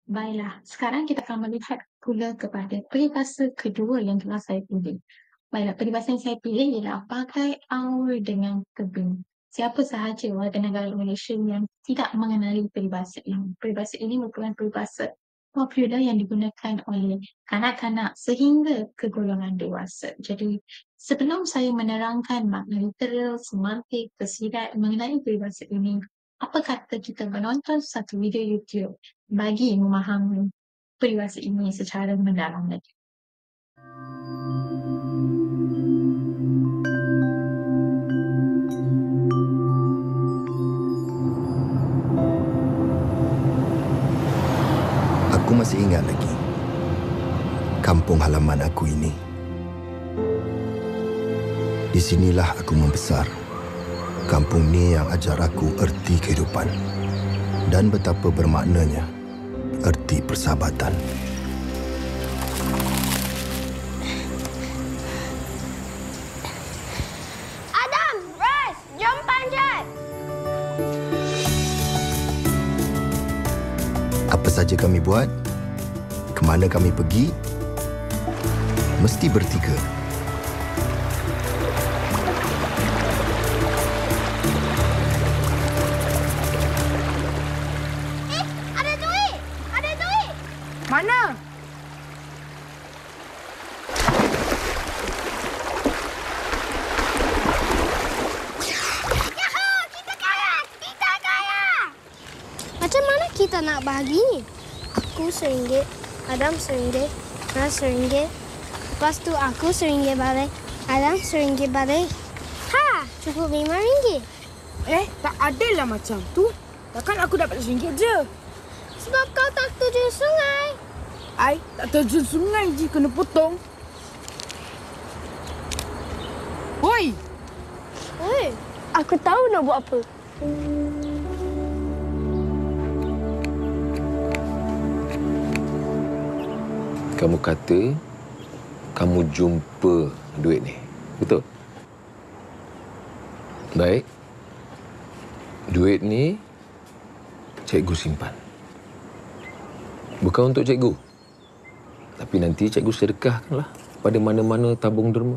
Baiklah, sekarang kita akan melihat pula kepada peribahasa kedua yang telah saya pilih. Baiklah, peribahasa yang saya pilih ialah pakai aur dengan tebing. Siapa sahaja warga negara Malaysia yang tidak mengenali peribahasa ini. Peribahasa ini merupakan peribahasa popular yang digunakan oleh kanak-kanak sehingga ke golongan dewasa. Jadi, sebelum saya menerangkan makna literal, semantik, tersirat mengenai peribahasa ini, apa kata kita menonton satu video YouTube bagi memahami peribahasa ini secara mendalam lagi. Aku masih ingat lagi kampung halaman aku ini. Di sinilah aku membesar. Kampung ni yang ajar aku erti kehidupan dan betapa bermaknanya erti persahabatan. Adam, Ras, jom panjat. Apa saja kami buat, ke mana kami pergi, mesti bertiga. Ada duit! Ada duit! Mana? Yahoo! Kita kaya! Kita kaya! Macam mana kita nak bahagi ni? Aku RM1, Adam RM1, Ras RM1. Lepas tu aku RM1 balik, Adam RM1 balik. Ha! Cukup RM5. Tak adalah macam tu. Takkan aku dapat RM1 je. Sebab kau tak terjun sungai. I tak terjun sungai je kena potong. Hoi! Oi, aku tahu nak buat apa. Kamu kata kamu jumpa duit ni. Betul? Baik. Duit ni cikgu simpan. Bukan untuk cikgu. Tapi nanti cikgu sedekahkanlah pada mana-mana tabung derma.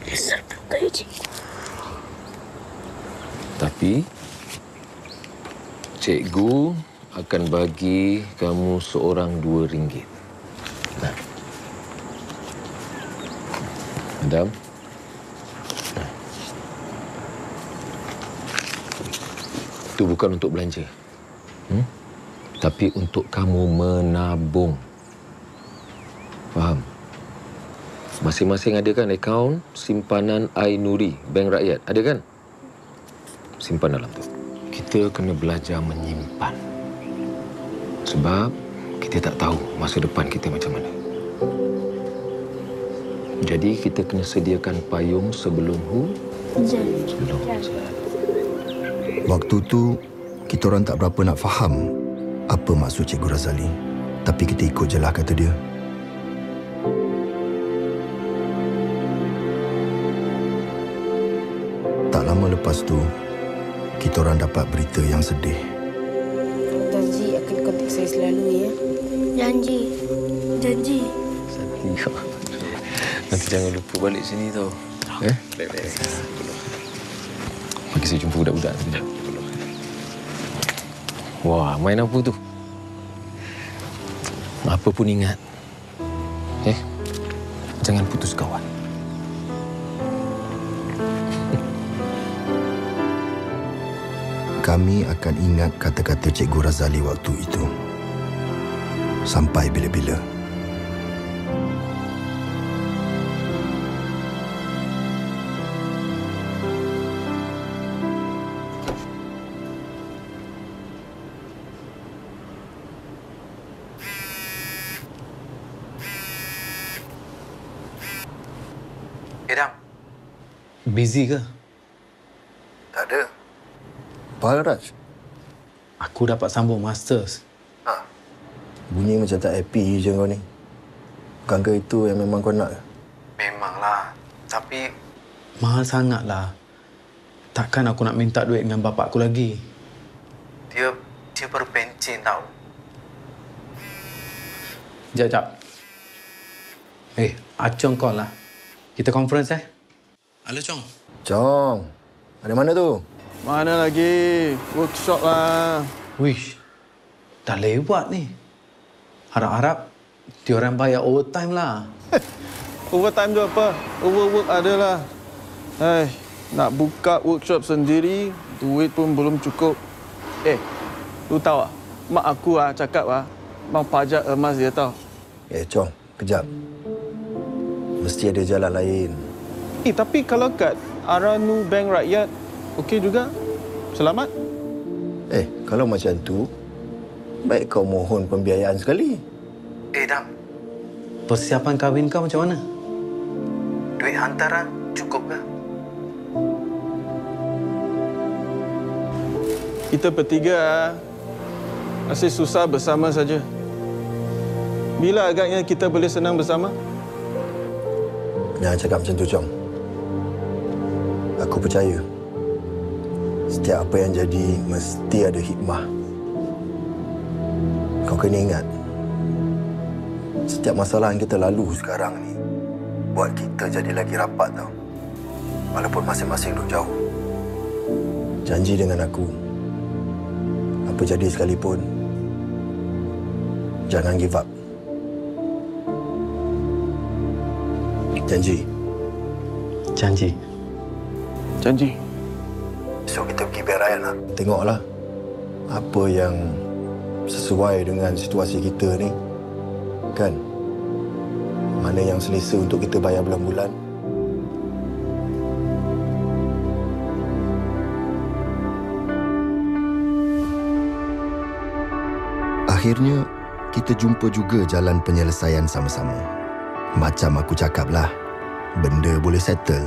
Besar pun kayu cikgu. Tapi cikgu akan bagi kamu seorang RM2. Nah. Adam. Nah. Itu bukan untuk belanja. Tapi untuk kamu menabung. Faham? Masing-masing ada kan akaun simpanan Ainuri, Bank Rakyat. Ada kan? Simpan dalam tu. Kita kena belajar menyimpan. Sebab kita tak tahu masa depan kita macam mana. Jadi kita kena sediakan payung sebelum hujan. Waktu tu, kita orang tak berapa nak faham apa maksud Cikgu Razali. Tapi kita ikut je lah kata dia. Tak lama lepas tu, kita orang dapat berita yang sedih. Janji akan kontak saya selalu ya. Janji. Janji. Santi. Nanti jangan lupa balik sini tau. Baik-baik. Pergi saya jumpa budak-budak sekejap. Wah, main apa tu? Apa pun ingat. Jangan putus kawan. Kami akan ingat kata-kata Cikgu Razali waktu itu. Sampai bila-bila. Dam. Busy ke? Tak ada. Apa hal, Raj? Aku dapat sambung masters. Bunyi macam tak happy je kau ni. Bukankah itu yang memang kau nak? Memanglah. Tapi Mahal sangatlah. Takkan aku nak minta duit dengan bapak aku lagi. dia baru pencen tau. Sekejap. Acong call lah. Kita conference Halo, Chong. Chong, ada mana tu? Mana lagi? Workshop lah. Wish, dah lewat ni. Harap-harap diorang bayar overtime lah. Overtime tu apa? Overwork adalah. Nak buka workshop sendiri, duit pun belum cukup. Lu tahu tak? Mak aku cakap mau pajak emas dia tau. Chong, kejap. Mesti ada jalan lain. Tapi kalau kat Aranu Bank Rakyat, okey juga. Selamat. Kalau macam tu, baik kau mohon pembiayaan sekali. Dam, Persiapan kahwin kau macam mana? duit hantaran cukup ke? Kita bertiga masih susah bersama saja. Bila agaknya kita boleh senang bersama? Jangan cakap macam tu, Chong. Aku percaya. Setiap apa yang jadi, mesti ada hikmah. Kau kena ingat, setiap masalah yang kita lalu sekarang ni, buat kita jadi lagi rapat tau. Walaupun masing-masing duduk jauh. Janji dengan aku, apa jadi sekalipun, jangan give up. Janji. Janji. Janji. Esok kita pergi Bank Rakyat nak. Tengoklah apa yang sesuai dengan situasi kita ni. Kan? Mana yang selesa untuk kita bayar bulan-bulan. Akhirnya, kita jumpa juga jalan penyelesaian sama-sama. Macam aku cakaplah, benda boleh settle.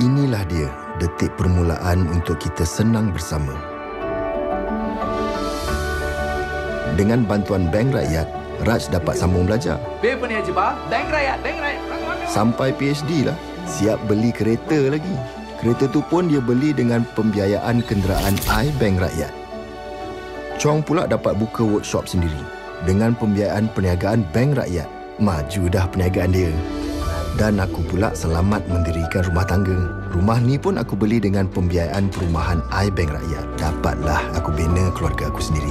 Inilah dia detik permulaan untuk kita senang bersama. Dengan bantuan Bank Rakyat, Raj dapat sambung belajar. Paper ni Haji Bah, Bank Rakyat. Sampai PhD lah, siap beli kereta lagi. Kereta tu pun dia beli dengan pembiayaan kenderaan iBank Rakyat. Chong pula dapat buka workshop sendiri dengan pembiayaan perniagaan Bank Rakyat. Maju dah perniagaan dia. Dan aku pula selamat mendirikan rumah tangga. Rumah ni pun aku beli dengan pembiayaan perumahan iBank Rakyat. Dapatlah aku bina keluarga aku sendiri.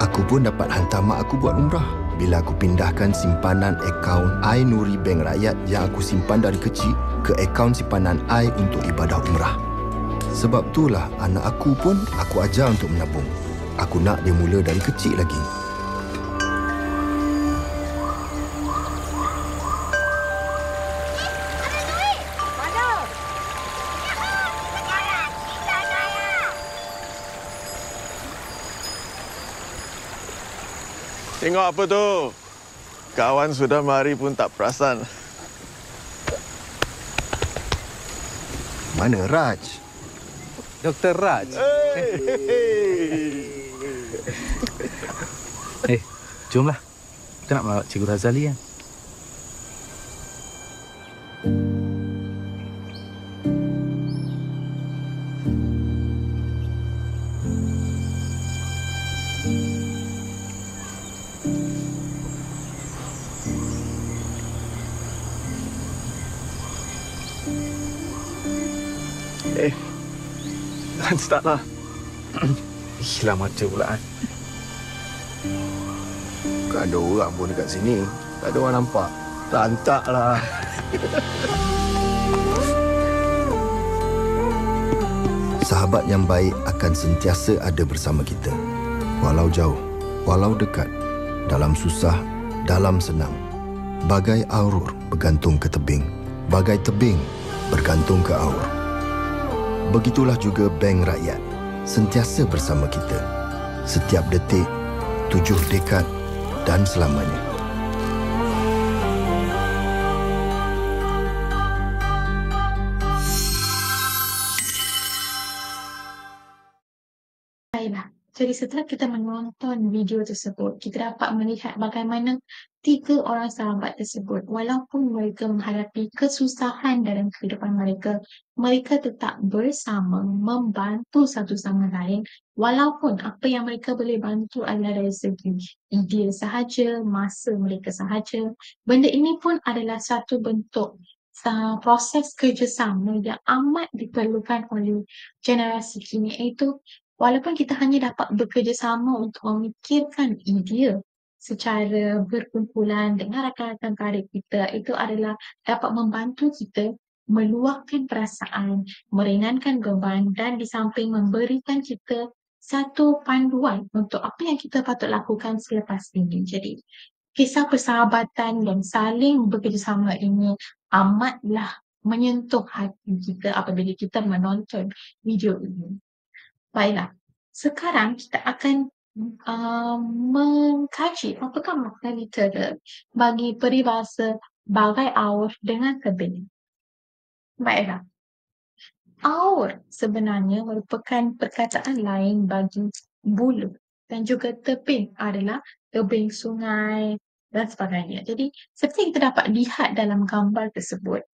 Aku pun dapat hantar mak aku buat umrah bila aku pindahkan simpanan akaun iNuri Bank Rakyat yang aku simpan dari kecil ke akaun simpanan I untuk ibadah umrah. Sebab itulah anak aku pun aku ajar untuk menabung. Aku nak dia mula dari kecil lagi. Tengok apa tu? Kawan sudah mari pun tak perasan. Mana Raj? Dr. Raj. Jomlah. Kita nak melawat Cikgu Razali kan? Start lah. Ilah macam pula kan. Tak ada orang pun dekat sini. Tak ada orang nampak. Lantak lah. Sahabat yang baik akan sentiasa ada bersama kita. Walau jauh, walau dekat, dalam susah, dalam senang. Bagai aur bergantung ke tebing, bagai tebing bergantung ke aur. Begitulah juga Bank Rakyat, sentiasa bersama kita. Setiap detik, 7 dekad dan selamanya. Baiklah. Jadi setelah kita menonton video tersebut, kita dapat melihat bagaimana tiga orang sahabat tersebut, walaupun mereka menghadapi kesusahan dalam kehidupan mereka, mereka tetap bersama membantu satu sama lain, walaupun apa yang mereka boleh bantu adalah dari segi idea sahaja, masa mereka sahaja. Benda ini pun adalah satu bentuk proses kerjasama yang amat diperlukan oleh generasi kini, iaitu walaupun kita hanya dapat bekerjasama untuk memikirkan idea secara berkumpulan dengan rakan-rakan karib kita, itu adalah dapat membantu kita meluahkan perasaan, meringankan beban dan di samping memberikan kita satu panduan untuk apa yang kita patut lakukan selepas ini. Jadi, kisah persahabatan dan saling bekerjasama ini amatlah menyentuh hati kita apabila kita menonton video ini. Baiklah, sekarang kita akan mengkaji apakah makna literal bagi peribahasa bagai aur dengan tebing. Baiklah, aur sebenarnya merupakan perkataan lain bagi bulu dan juga tebing adalah tebing sungai dan sebagainya. Jadi, seperti kita dapat lihat dalam gambar tersebut,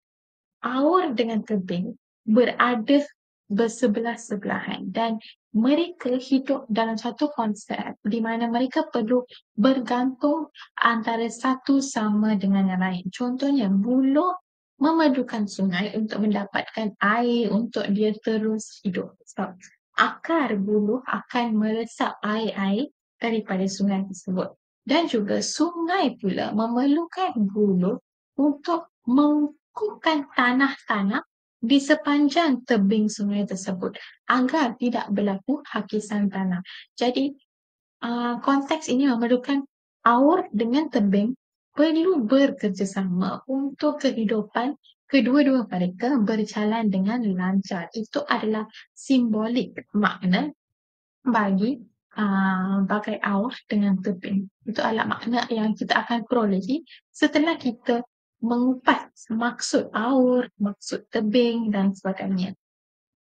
aur dengan tebing berada bersebelah-sebelahan dan mereka hidup dalam satu konsep di mana mereka perlu bergantung antara satu sama dengan yang lain. Contohnya, buluh memerlukan sungai untuk mendapatkan air untuk dia terus hidup. Sebab akar buluh akan meresap air-air daripada sungai tersebut. Dan juga sungai pula memerlukan buluh untuk mengkukuhkan tanah-tanah di sepanjang tebing sungai tersebut agar tidak berlaku hakisan tanah. Jadi, konteks ini memerlukan aur dengan tebing perlu bekerjasama untuk kehidupan kedua-dua mereka berjalan dengan lancar. Itu adalah simbolik makna bagi bagai aur dengan tebing. Itu adalah makna yang kita akan perolehi setelah kita mengupas maksud aur, maksud tebing dan sebagainya.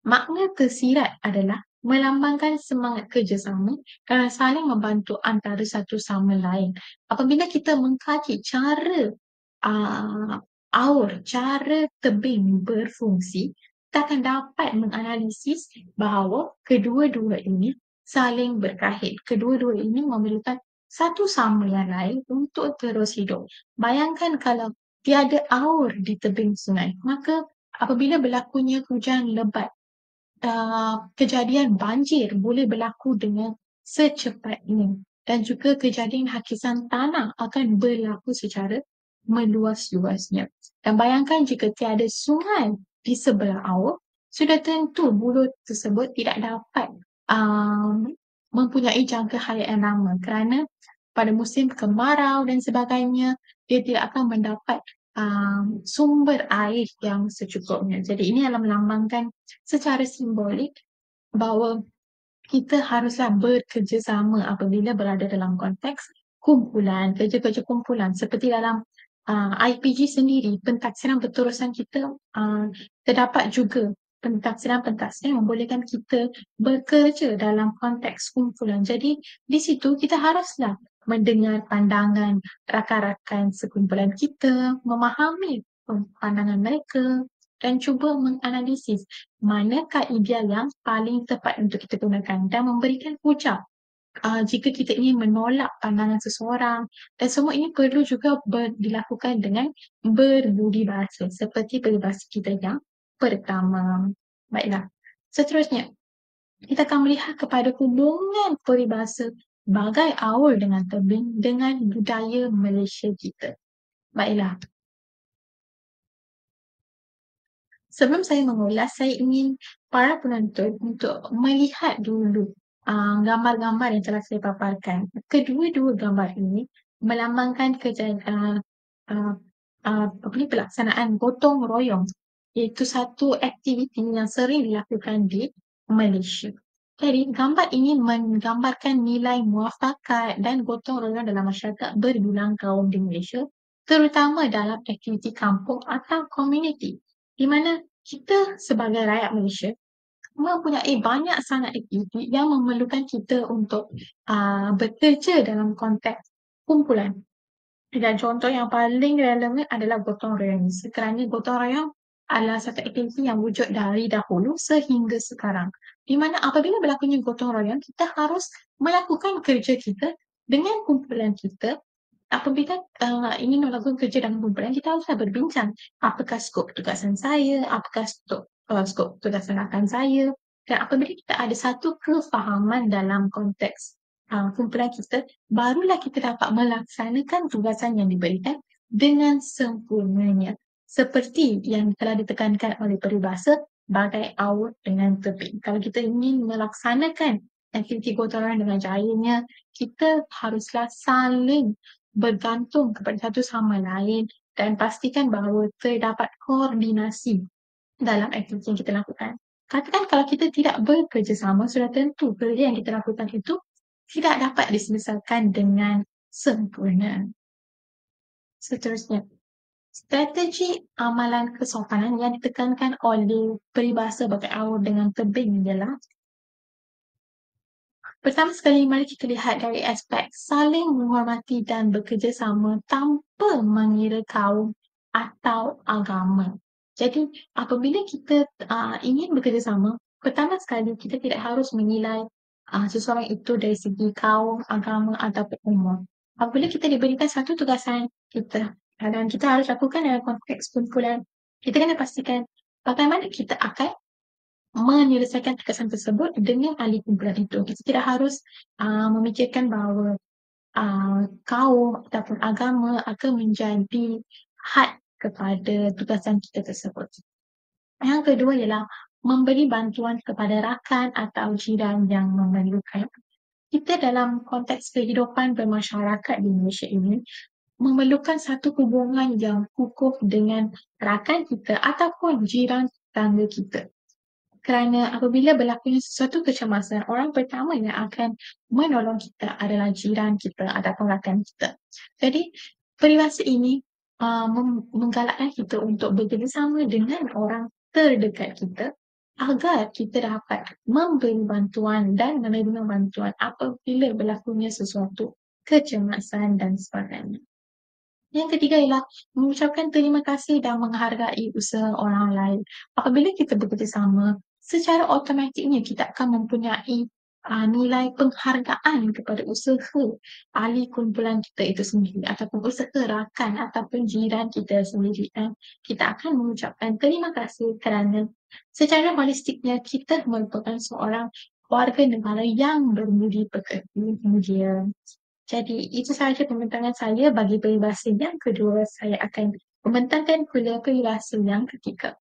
Makna tersirat adalah melambangkan semangat kerjasama dan saling membantu antara satu sama lain. Apabila kita mengkaji cara aur, cara tebing berfungsi, kita akan dapat menganalisis bahawa kedua-dua ini saling berkait. Kedua-dua ini memerlukan satu sama yang lain untuk terus hidup. Bayangkan kalau tiada aur di tebing sungai, maka apabila berlakunya hujan lebat, kejadian banjir boleh berlaku dengan secepat ini dan juga kejadian hakisan tanah akan berlaku secara meluas-luasnya. Dan bayangkan jika tiada sungai di sebelah aur, sudah tentu buluh tersebut tidak dapat mempunyai jangka hayat yang lama kerana pada musim kemarau dan sebagainya, dia tidak akan mendapat sumber air yang secukupnya. Jadi ini adalah melambangkan secara simbolik bahawa kita haruslah bekerjasama apabila berada dalam konteks kumpulan, kerja-kerja kumpulan. Seperti dalam IPG sendiri, pentaksiran berterusan kita terdapat juga pentaksiran-pentaksiran yang membolehkan kita bekerja dalam konteks kumpulan. Jadi di situ kita haruslah mendengar pandangan rakan-rakan sekumpulan kita, memahami pandangan mereka dan cuba menganalisis manakah ideal yang paling tepat untuk kita gunakan dan memberikan hujah jika kita ingin menolak pandangan seseorang. Dan semua ini perlu juga dilakukan dengan berbudi bahasa seperti peribahasa kita yang pertama. Baiklah, seterusnya kita akan melihat kepada hubungan peribahasa bagai aur dengan tebing dengan budaya Malaysia kita. Baiklah. Sebelum saya mengulas, saya ingin para penonton untuk melihat dulu gambar-gambar yang telah saya paparkan. Kedua-dua gambar ini melambangkan pelaksanaan gotong royong, iaitu satu aktiviti yang sering dilakukan di Malaysia. Jadi, gambar ini menggambarkan nilai muafakat dan gotong royong dalam masyarakat berbilang kaum di Malaysia, terutama dalam aktiviti kampung atau komuniti, di mana kita sebagai rakyat Malaysia mempunyai banyak sangat aktiviti yang memerlukan kita untuk bekerja dalam konteks kumpulan. Dan contoh yang paling relevan adalah gotong royong. Kerana gotong royong adalah satu aktiviti yang wujud dari dahulu sehingga sekarang. Di mana apabila berlakunya gotong royong, kita harus melakukan kerja kita dengan kumpulan kita. Apabila ingin melakukan kerja dalam kumpulan, kita haruslah berbincang. Apakah skop tugasan saya? Apakah skop tugasan rakan saya? Dan apabila kita ada satu kefahaman dalam konteks kumpulan kita, barulah kita dapat melaksanakan tugasan yang diberikan dengan sempurnanya. Seperti yang telah ditekankan oleh peribahasa, bagai aur dengan tebing. Kalau kita ingin melaksanakan aktiviti gotong royong dengan jayanya, kita haruslah saling bergantung kepada satu sama lain dan pastikan bahawa terdapat koordinasi dalam aktiviti yang kita lakukan. Katakan kalau kita tidak bekerjasama, sudah tentu kerja yang kita lakukan itu tidak dapat diselesaikan dengan sempurna. Seterusnya, strategi amalan kesopanan yang ditekankan oleh peribahasa bagai aur dengan tebing ialah pertama sekali, mari kita lihat dari aspek saling menghormati dan bekerjasama tanpa mengira kaum atau agama. Jadi, apabila kita ingin bekerjasama, pertama sekali kita tidak harus menilai seseorang itu dari segi kaum, agama ataupun umur. Apabila kita diberikan satu tugasan kita dan kita harus lakukan dalam konteks kumpulan, kita kena pastikan bagaimana kita akan menyelesaikan tugasan tersebut dengan ahli kumpulan itu. Kita tidak harus memikirkan bahawa kaum ataupun agama akan menjadi had kepada tugasan kita tersebut. Yang kedua ialah memberi bantuan kepada rakan atau jiran yang memerlukan. Kita dalam konteks kehidupan bermasyarakat di Malaysia ini memerlukan satu hubungan yang kukuh dengan rakan kita ataupun jiran tetangga kita. Kerana apabila berlakunya sesuatu kecemasan, orang pertama yang akan menolong kita adalah jiran kita ataupun rakan kita. Jadi, peribahasa ini menggalakkan kita untuk bekerjasama dengan orang terdekat kita agar kita dapat memberi bantuan dan menerima bantuan apabila berlakunya sesuatu kecemasan dan sebagainya. Yang ketiga ialah mengucapkan terima kasih dan menghargai usaha orang lain. Apabila kita bekerjasama, secara automatiknya kita akan mempunyai nilai penghargaan kepada usaha ahli kumpulan kita itu sendiri ataupun usaha rakan ataupun jiran kita sendiri. Kita akan mengucapkan terima kasih kerana secara holistiknya kita merupakan seorang warga negara yang berbudi pekerti. Jadi itu sahaja pembentangan saya bagi peribahasa yang kedua. Saya akan membentangkan pula peribahasa yang ketiga.